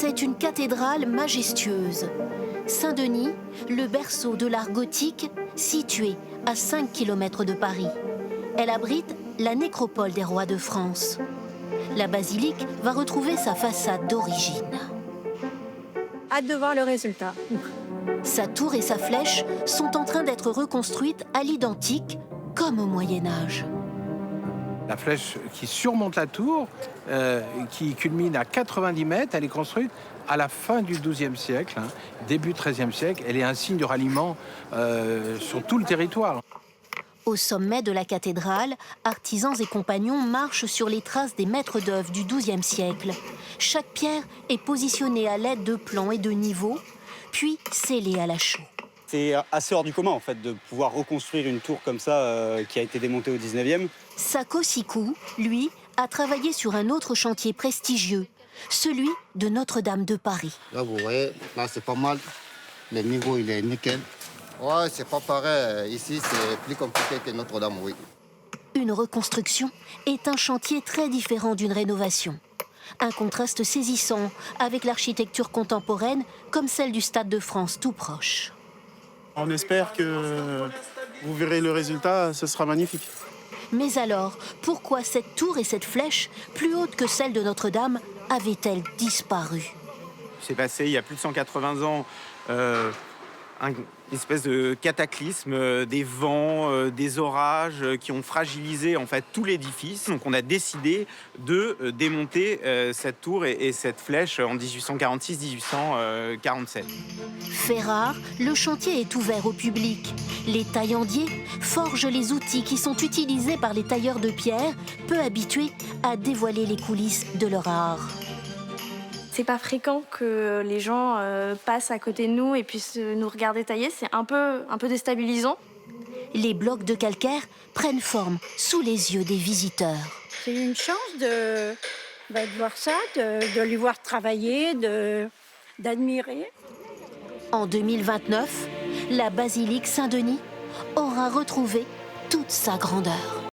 C'est une cathédrale majestueuse. Saint-Denis, le berceau de l'art gothique, situé à 5 km de Paris. Elle abrite la nécropole des rois de France. La basilique va retrouver sa façade d'origine. Hâte de voir le résultat. Sa tour et sa flèche sont en train d'être reconstruites à l'identique, comme au Moyen-Âge. La flèche qui surmonte la tour, qui culmine à 90 mètres, elle est construite à la fin du XIIe siècle, début XIIIe siècle. Elle est un signe de ralliement sur tout le territoire. Au sommet de la cathédrale, artisans et compagnons marchent sur les traces des maîtres d'œuvre du XIIe siècle. Chaque pierre est positionnée à l'aide de plans et de niveaux, puis scellée à la chaux. C'est assez hors du commun en fait de pouvoir reconstruire une tour comme ça qui a été démontée au 19e. Sako Sikou, lui, a travaillé sur un autre chantier prestigieux, celui de Notre-Dame de Paris. Là, vous voyez, là, c'est pas mal. Le niveau, il est nickel. Ouais, c'est pas pareil. Ici, c'est plus compliqué que Notre-Dame, oui. Une reconstruction est un chantier très différent d'une rénovation. Un contraste saisissant avec l'architecture contemporaine comme celle du Stade de France tout proche. On espère que vous verrez le résultat, ce sera magnifique. Mais alors, pourquoi cette tour et cette flèche, plus haute que celle de Notre-Dame, avaient-elles disparu? C'est passé il y a plus de 180 ans une espèce de cataclysme, des vents, des orages qui ont fragilisé en fait tout l'édifice. Donc on a décidé de démonter cette tour et cette flèche en 1846-1847. Fait rare, le chantier est ouvert au public. Les taillandiers forgent les outils qui sont utilisés par les tailleurs de pierre, peu habitués à dévoiler les coulisses de leur art. C'est pas fréquent que les gens passent à côté de nous et puissent nous regarder tailler. C'est un peu déstabilisant. Les blocs de calcaire prennent forme sous les yeux des visiteurs. C'est une chance de voir ça, de les voir travailler, d'admirer. En 2029, la basilique Saint-Denis aura retrouvé toute sa grandeur.